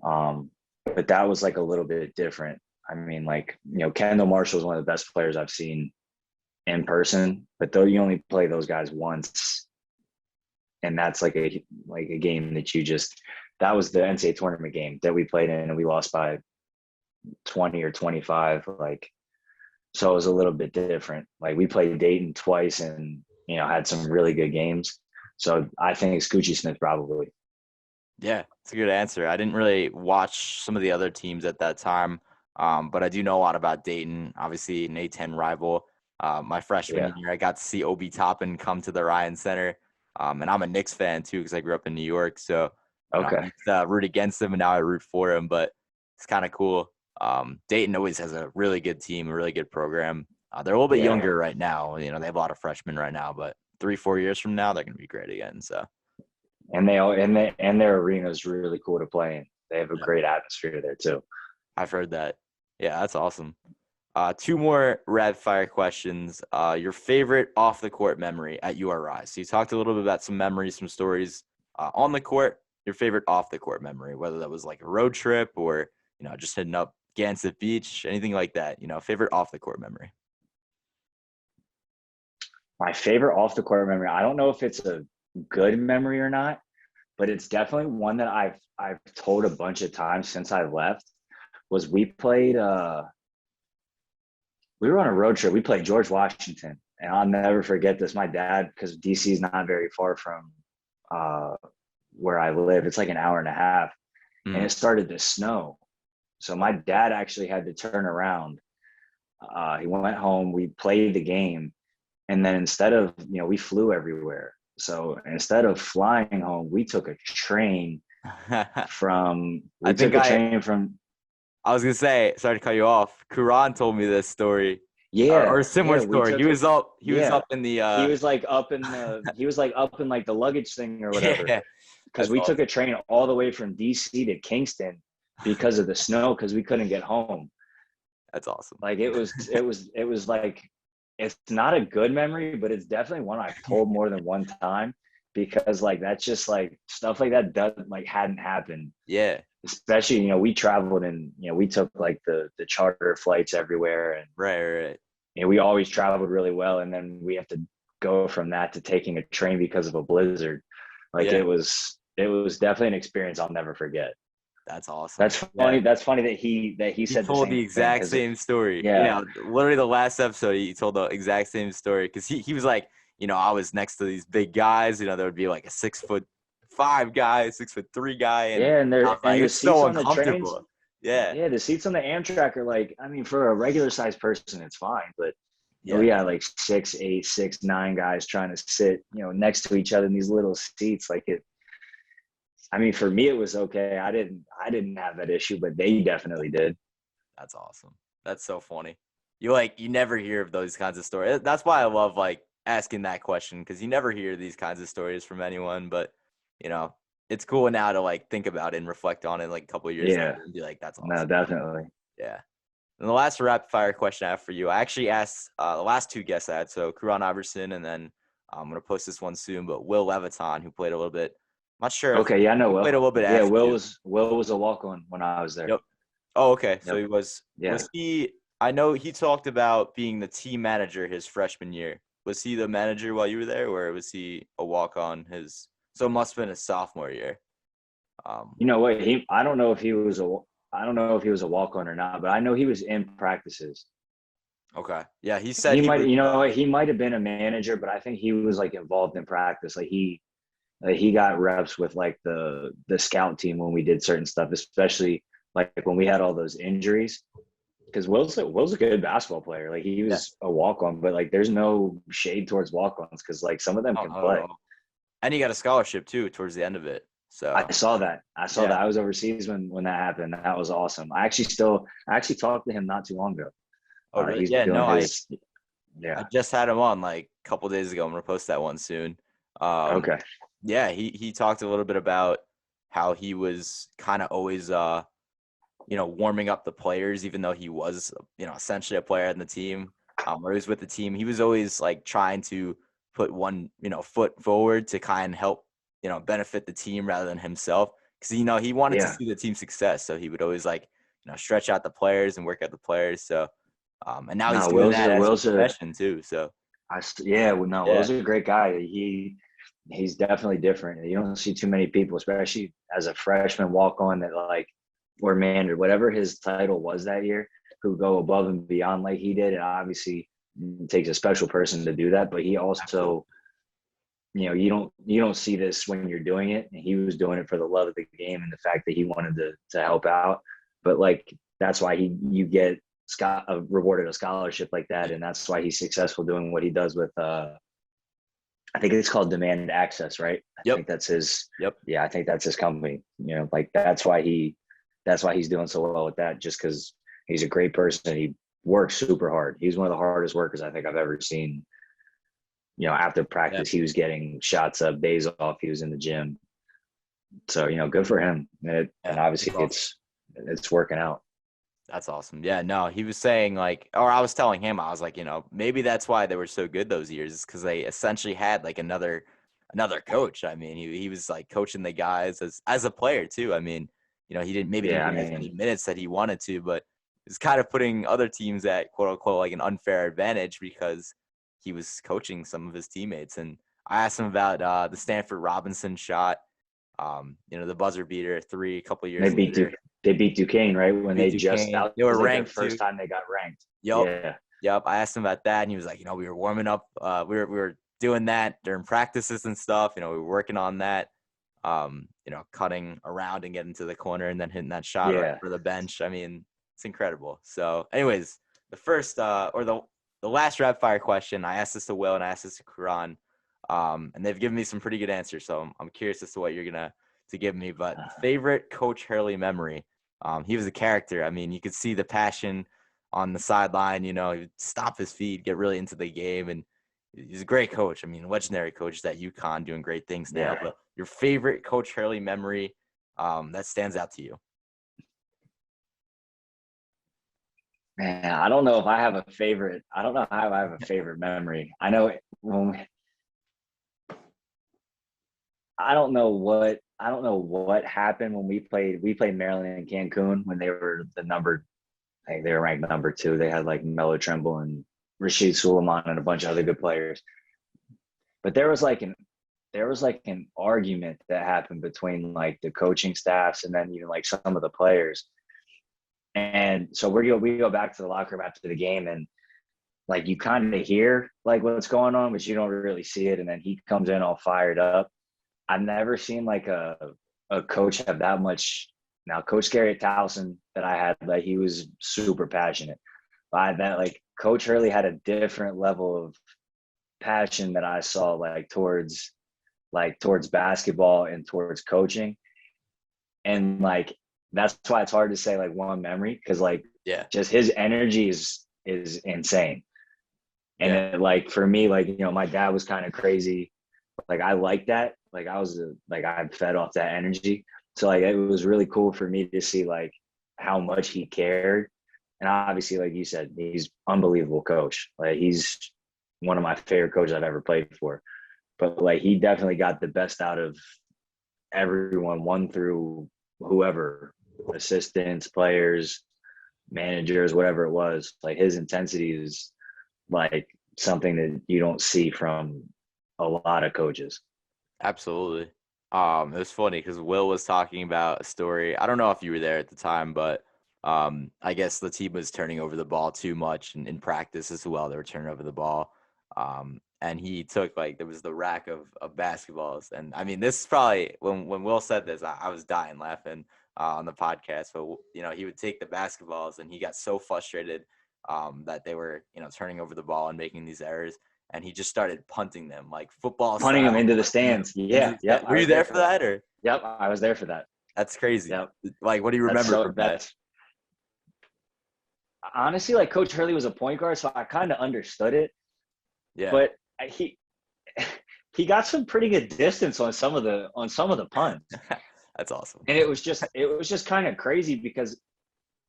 Speaker 3: But that was like a little bit different. I mean, like, Kendall Marshall is one of the best players I've seen in person, but though you only play those guys once, and that's like a game that was the NCAA tournament game that we played in and we lost by 20 or 25. Like, so it was a little bit different. Like we played Dayton twice and, had some really good games. So I think it's Coochie Smith probably.
Speaker 2: Yeah, it's a good answer. I didn't really watch some of the other teams at that time, but I do know a lot about Dayton. Obviously, an A10 rival. My freshman year, I got to see Obi Toppin come to the Ryan Center. And I'm a Knicks fan too because I grew up in New York. So I
Speaker 3: Okay.
Speaker 2: used to root against them, and now I root for them. But it's kind of cool. Dayton always has a really good team, a really good program. They're a little bit
Speaker 3: Yeah.
Speaker 2: younger right now. They have a lot of freshmen right now, but 3-4 years from now, they're going to be great again. So.
Speaker 3: And their arena is really cool to play in. They have a great atmosphere there too.
Speaker 2: I've heard that. Yeah, that's awesome. Two more rapid fire questions. Your favorite off the court memory at URI. So you talked a little bit about some memories, some stories on the court. Your favorite off the court memory, whether that was like a road trip or just hitting up Gansett Beach, anything like that. Favorite off the court memory.
Speaker 3: My favorite off the court memory. I don't know if it's a good memory or not, but it's definitely one that I've told a bunch of times since I left. Was we played. We were on a road trip. We played George Washington, and I'll never forget this. My dad, because DC is not very far from where I live. It's like an hour and a half, and it started to snow. So my dad actually had to turn around. He went home. We played the game, and then instead of we flew everywhere. So instead of flying home, we took a train from.
Speaker 2: I was gonna say, sorry to cut you off. Kuran told me this story.
Speaker 3: Yeah,
Speaker 2: or a similar story. He was up in the.
Speaker 3: He was like up in like the luggage thing or whatever.
Speaker 2: Yeah,
Speaker 3: because we took a train all the way from DC to Kingston because of the snow because we couldn't get home.
Speaker 2: That's awesome.
Speaker 3: Like it was like, it's not a good memory, but it's definitely one I've told more than one time because like that's just like stuff like that doesn't like hadn't happened.
Speaker 2: Yeah.
Speaker 3: Especially, we traveled and, we took like the charter flights everywhere and
Speaker 2: right.
Speaker 3: We always traveled really well. And then we have to go from that to taking a train because of a blizzard. Like it was definitely an experience I'll never forget.
Speaker 2: That's awesome.
Speaker 3: That's funny. Yeah. That's funny that he said
Speaker 2: told the exact same story.
Speaker 3: Yeah.
Speaker 2: Literally the last episode, he told the exact same story because he was like, I was next to these big guys. There would be like a 6'5" guy, 6'3" guy, and
Speaker 3: it's
Speaker 2: so uncomfortable.
Speaker 3: Yeah, the seats on the Amtrak are like, I mean, for a regular sized person, it's fine, but we had like 6'8", 6'9" guys trying to sit, next to each other in these little seats. Like it. I mean, for me, it was okay. I didn't have that issue, but they definitely did.
Speaker 2: That's awesome. That's so funny. You never hear of those kinds of stories. That's why I love like asking that question because you never hear these kinds of stories from anyone. But it's cool now to like think about it and reflect on it like a couple of years later and be like, that's awesome.
Speaker 3: No, definitely.
Speaker 2: Yeah. And the last rapid fire question I have for you, I actually asked the last two guests I had. So Kuran Iverson, and then I'm going to post this one soon, but Will Leviton, who played a little bit. I'm not sure.
Speaker 3: Okay, yeah, I know Will.
Speaker 2: Played a little bit
Speaker 3: after. Yeah, Will was a walk-on when I was there.
Speaker 2: Yep. Oh, okay. So
Speaker 3: Yep.
Speaker 2: he was.
Speaker 3: Yeah.
Speaker 2: Was he? I know he talked about being the team manager his freshman year. Was he the manager while you were there, or was he a walk-on his? So it must have been his sophomore year.
Speaker 3: You know what? I don't know if he was a walk-on or not, but I know he was in practices.
Speaker 2: Okay. Yeah, he said
Speaker 3: he might. He might have been a manager, but I think he was like involved in practice. Like he got reps with like the scout team when we did certain stuff, especially like when we had all those injuries. Because Will's a good basketball player. Like he was a walk-on, but like there's no shade towards walk-ons because like some of them can play.
Speaker 2: And he got a scholarship too towards the end of it. So
Speaker 3: I saw that. that. I was overseas when that happened. That was awesome. I actually talked to him not too long ago.
Speaker 2: Oh, really? I just had him on like a couple of days ago. I'm gonna post that one soon.
Speaker 3: Okay.
Speaker 2: Yeah, he talked a little bit about how he was kind of always warming up the players, even though he was essentially a player in the team. Or he was with the team. He was always like trying to put one foot forward to kind of help benefit the team rather than himself, because he wanted to see the team success. So he would always like stretch out the players and work out the players. So and now he's doing that as a profession too. So
Speaker 3: Will's a great guy. He's definitely different. You don't see too many people, especially as a freshman walk-on that like, or manager, whatever his title was that year, who go above and beyond like he did. And obviously it takes a special person to do that, but he also, you don't see this when you're doing it. And he was doing it for the love of the game and the fact that he wanted to help out. But like, that's why you get rewarded a scholarship like that. And that's why he's successful doing what he does with I think it's called Demand Access, right? I
Speaker 2: Yep.
Speaker 3: think that's his.
Speaker 2: Yep.
Speaker 3: Yeah, I think that's his company. Like that's why he's doing so well with that. Just because he's a great person. He works super hard. He's one of the hardest workers I think I've ever seen. After practice, he was getting shots up, days off. He was in the gym. So good for him. And obviously it's working out.
Speaker 2: That's awesome. Yeah, no, he was saying or I was telling him, I was like, maybe that's why they were so good those years, is because they essentially had like another coach. I mean, he was like coaching the guys as a player too. I mean, he didn't have as many minutes that he wanted to, but it's kind of putting other teams at quote unquote like an unfair advantage because he was coaching some of his teammates. And I asked him about the Stanford Robinson shot, the buzzer beater three a couple years later.
Speaker 3: They beat Duquesne, right? When they just out.
Speaker 2: They were
Speaker 3: ranked
Speaker 2: their
Speaker 3: first time they got ranked.
Speaker 2: Yep.
Speaker 3: Yeah.
Speaker 2: Yep. I asked him about that, and he was like, we were warming up. We were doing that during practices and stuff. We were working on that. Cutting around and getting to the corner and then hitting that shot right for the bench. I mean, it's incredible. So, anyways, the first or the last rapid fire question, I asked this to Will and I asked this to Karan, and they've given me some pretty good answers. So I'm curious as to what you're gonna to give me. But favorite Coach Hurley memory. He was a character. I mean, you could see the passion on the sideline. He would stomp his feet, get really into the game, and he's a great coach. I mean, legendary coach at UConn, doing great things now. But your favorite Coach Hurley memory that stands out to you?
Speaker 3: Man, I don't know if I have a favorite. I don't know how I have a favorite memory. I know I don't know what happened when we played Maryland and Cancun when they were they were ranked number 2. They had like Melo Trimble and Rashid Suleiman and a bunch of other good players. But there was like an argument that happened between like the coaching staffs and then even like some of the players. And so we go back to the locker room after the game, and like you kind of hear like what's going on, but you don't really see it. And then he comes in all fired up. I've never seen like a coach have that much. Now, Coach Gary at Towson that I had, like he was super passionate. But that like Coach Hurley had a different level of passion that I saw towards basketball and towards coaching. And like that's why it's hard to say like one memory, because just his energy is insane. And then, like for me, my dad was kind of crazy. Like I like that. Like I fed off that energy. So like it was really cool for me to see like how much he cared. And obviously, like you said, he's unbelievable coach. Like he's one of my favorite coaches I've ever played for. But like he definitely got the best out of everyone, one through whoever, assistants, players, managers, whatever it was. Like his intensity is like something that you don't see from a lot of coaches.
Speaker 2: Absolutely. It was funny because Will was talking about a story. I don't know if you were there at the time, but I guess the team was turning over the ball too much in practice as well. They were turning over the ball. And he took there was the rack of basketballs. And I mean, this is probably when Will said this, I was dying laughing on the podcast. But, he would take the basketballs and he got so frustrated that they were, turning over the ball and making these errors. And he just started punting them like football.
Speaker 3: Punting them into the stands. Yeah. Yep.
Speaker 2: Were you there for that? Or?
Speaker 3: Yep. I was there for that.
Speaker 2: That's crazy.
Speaker 3: Yep.
Speaker 2: Like, what do you remember from that?
Speaker 3: Honestly, like Coach Hurley was a point guard, so I kind of understood it.
Speaker 2: Yeah.
Speaker 3: But he got some pretty good distance on some of the punts.
Speaker 2: That's awesome.
Speaker 3: And it was just kind of crazy because,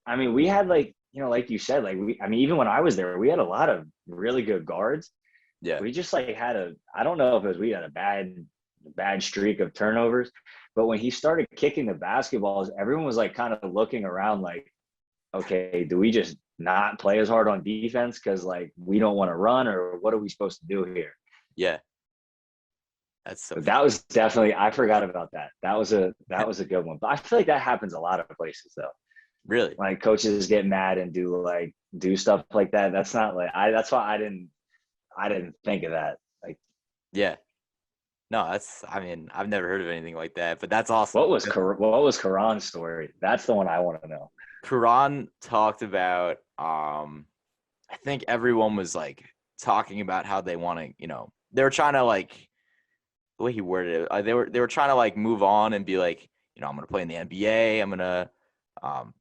Speaker 3: I mean, we had like you said, even when I was there, we had a lot of really good guards.
Speaker 2: Yeah.
Speaker 3: We just had I don't know if it was we had a bad streak of turnovers, but when he started kicking the basketballs, everyone was like kind of looking around like, okay, do we just not play as hard on defense because like we don't want to run, or what are we supposed to do here?
Speaker 2: Yeah. That's so.
Speaker 3: That was definitely, I forgot about that. That was a good one. But I feel like that happens a lot of places though.
Speaker 2: Really?
Speaker 3: Like coaches get mad and do stuff like that. That's not like that's why I didn't think of that. Like,
Speaker 2: yeah. No, I've never heard of anything like that, but that's awesome.
Speaker 3: What was Karan's story? That's the one I want to know.
Speaker 2: Karan talked about, I think everyone was like talking about how they want to, they were trying to the way he worded it. They were trying to like move on and be like, you know, I'm gonna play in the NBA. I'm gonna,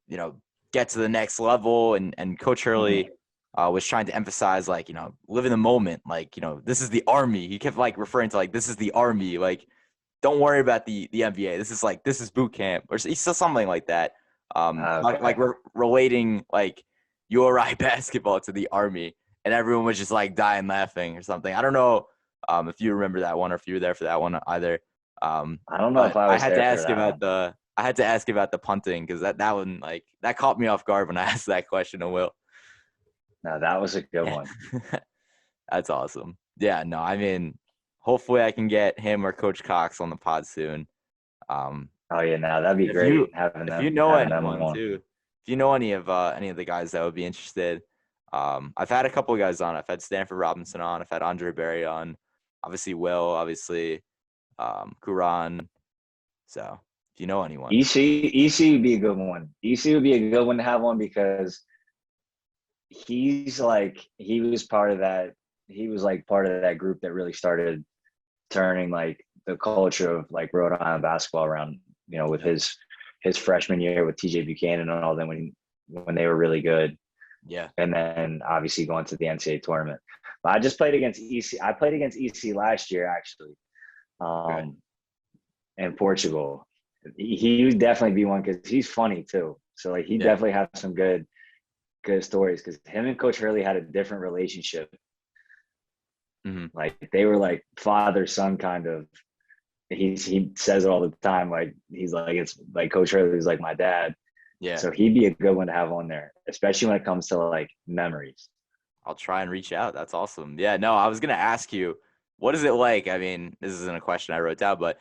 Speaker 2: you know, get to the next level. And Coach Hurley was trying to emphasize like, you know, live in the moment. Like, you know, this is the Army. He kept like referring to like, this is the Army. Like, don't worry about the NBA. This is boot camp, or he said something like that. Like relating like URI basketball to the Army, and everyone was just like dying laughing or something. I don't know if you remember that one or if you were there for that one either.
Speaker 3: I don't know if I was there for that.
Speaker 2: I had to ask about the punting because that one like that caught me off guard when I asked that question to Will.
Speaker 3: No, that was a good one.
Speaker 2: That's awesome. Yeah, no, I mean, hopefully I can get him or Coach Cox on the pod soon.
Speaker 3: Oh yeah, no, that'd be great having them.
Speaker 2: If you know anyone too, if you know any of the guys that would be interested, I've had a couple of guys on. I've had Stanford Robinson on. I've had Andre Berry on. Obviously, Will. Obviously, Kuran. So if you know anyone,
Speaker 3: EC would be a good one. EC would be a good one to have on because he was part of that. He was like part of that group that really started turning like the culture of like Rhode Island basketball around. You know, with his freshman year with TJ Buchanan and all them when they were really good.
Speaker 2: Yeah.
Speaker 3: And then obviously going to the NCAA tournament. But I just played against EC. I played against EC last year actually, in Portugal. He would definitely be one because he's funny too. So like he definitely has some good stories because him and Coach Hurley had a different relationship. Like they were like father son kind of. He says it all the time. Like he's like it's like Coach Hurley is like my dad.
Speaker 2: Yeah.
Speaker 3: So he'd be a good one to have on there, especially when it comes to like memories.
Speaker 2: I'll try and reach out. That's awesome. Yeah. No, I was gonna ask you, what is it like? I mean, this isn't a question I wrote down, but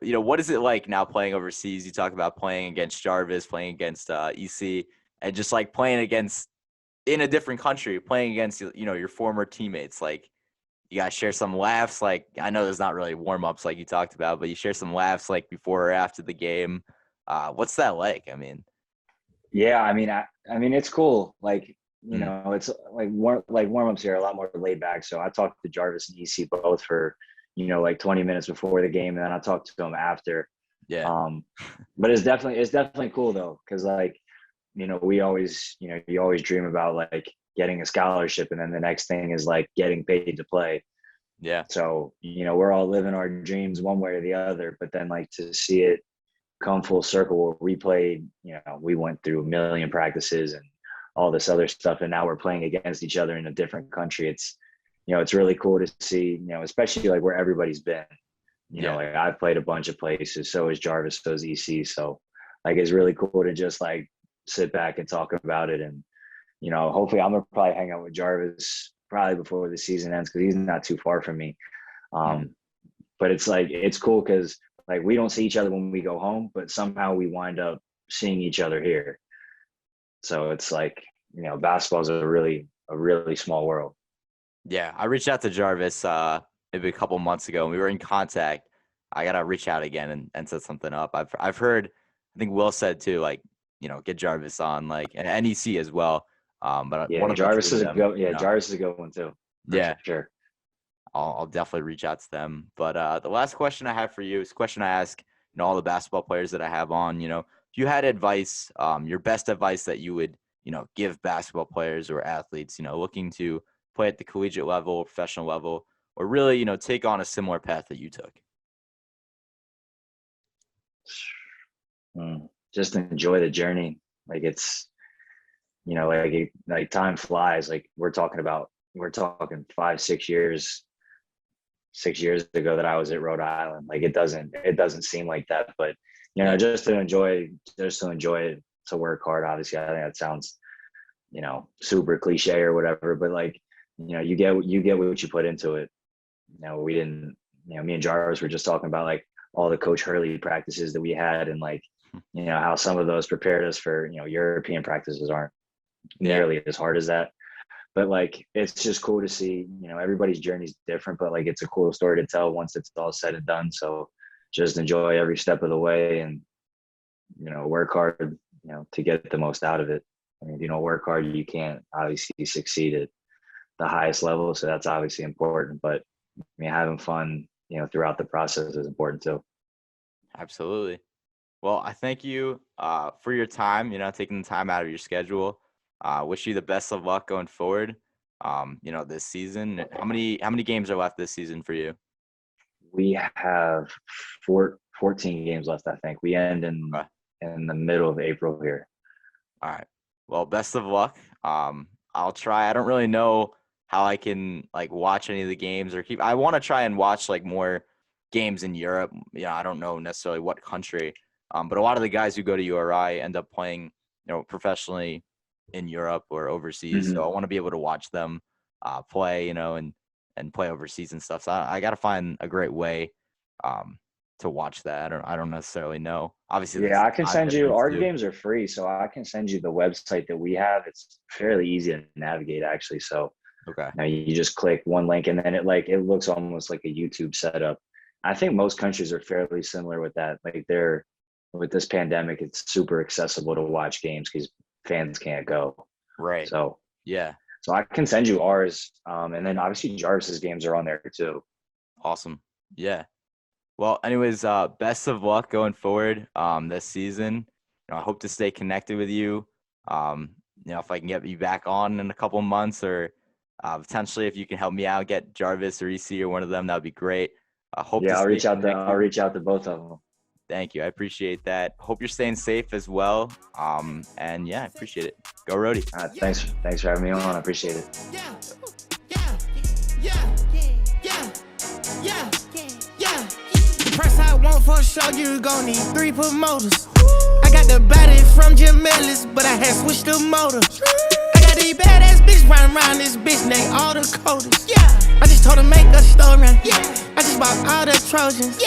Speaker 2: you know, what is it like now playing overseas? You talk about playing against Jarvis, playing against EC, and just like playing against in a different country, playing against you know your former teammates. Like, you guys share some laughs. Like, I know there's not really warm-ups like you talked about, but you share some laughs like before or after the game. What's that like? I mean,
Speaker 3: yeah, I mean, it's cool. Like, you know, it's like warm-ups here are a lot more laid back. So I talked to Jarvis and EC both for, you know, like 20 minutes before the game, and then I talked to them after.
Speaker 2: Yeah.
Speaker 3: But it's definitely cool though, because like, you know, you always dream about like getting a scholarship, and then the next thing is like getting paid to play.
Speaker 2: Yeah.
Speaker 3: So, you know, we're all living our dreams one way or the other, but then like to see it come full circle where we played, you know, we went through a million practices and all this other stuff, and now we're playing against each other in a different country. It's, you know, it's really cool to see, you know, especially like where everybody's been. You know, like I've played a bunch of places, so is Jarvis, so is EC. So like it's really cool to just like sit back and talk about it. And, you know, hopefully I'm gonna probably hang out with Jarvis probably before the season ends because he's not too far from me. But it's like it's cool because like we don't see each other when we go home, but somehow we wind up seeing each other here. So it's like, you know, basketball is a really small world.
Speaker 2: Yeah, I reached out to Jarvis maybe a couple months ago, and we were in contact. I gotta reach out again and set something up. I've heard, I think Will said too, like, you know, get Jarvis on, like, and NEC as well. But
Speaker 3: yeah,
Speaker 2: one of
Speaker 3: Jarvis is
Speaker 2: them,
Speaker 3: a go. Jarvis is a good one too.
Speaker 2: Yeah,
Speaker 3: sure.
Speaker 2: I'll definitely reach out to them. But the last question I have for you is a question I ask, you know, all the basketball players that I have on. You know, if you had advice, your best advice that you would, you know, give basketball players or athletes, you know, looking to play at the collegiate level, professional level, or really, you know, take on a similar path that you took.
Speaker 3: Just enjoy the journey. Like it's, you know, like time flies. Like we're talking 5-6 years. 6 years ago that I was at Rhode Island. Like it doesn't seem like that, but you know, just to enjoy it, to work hard. Obviously, I think that sounds, you know, super cliche or whatever, but like, you know, you get what you put into it. You know, we didn't, you know, me and Jarvis were just talking about like all the Coach Hurley practices that we had, and like, you know, how some of those prepared us for, you know, European practices aren't nearly as hard as that. But like, it's just cool to see, you know, everybody's journey is different, but like, it's a cool story to tell once it's all said and done. So just enjoy every step of the way and, you know, work hard, you know, to get the most out of it. I mean, if you don't work hard, you can't obviously succeed at the highest level. So that's obviously important, but I mean, having fun, throughout the process is important too.
Speaker 2: Absolutely. Well, I thank you for your time, taking the time out of your schedule. Wish you the best of luck going forward, this season. How many games are left this season for you?
Speaker 3: We have 14 games left, I think. We end in the middle of April here.
Speaker 2: All right. Well, best of luck. I'll try. I don't really know how I can watch any of the games or I want to try and watch more games in Europe. I don't know necessarily what country, but a lot of the guys who go to URI end up playing, professionally in Europe or overseas.
Speaker 3: Mm-hmm.
Speaker 2: So I want to be able to watch them play, and play overseas and stuff. So I got to find a great way to watch that. I don't necessarily know. Obviously,
Speaker 3: yeah, I can send you. Our games are free, so I can send you the website that we have. It's fairly easy to navigate, actually. So
Speaker 2: okay,
Speaker 3: now you just click one link, and then it looks almost like a YouTube setup. I think most countries are fairly similar with that. With this pandemic, it's super accessible to watch games because fans can't go.
Speaker 2: Right.
Speaker 3: So
Speaker 2: yeah.
Speaker 3: So I can send you ours, and then obviously Jarvis's games are on there too.
Speaker 2: Awesome. Yeah. Well, anyways, best of luck going forward this season. I hope to stay connected with you. If I can get you back on in a couple of months, or potentially if you can help me out, get Jarvis or EC or one of them, that would be great.
Speaker 3: I'll reach out to both of them.
Speaker 2: Thank you. I appreciate that. Hope you're staying safe as well. And yeah, I appreciate it. Go Rhody.
Speaker 3: Thanks for having me on. I appreciate it.
Speaker 4: Price I want for sure, you gon' need 3 promoters. I got the body from Jim Ellis, but I had switched the motor. I got these badass bitch running around this bitch named all the coders. I just told her make a story. I just bought all the Trojans.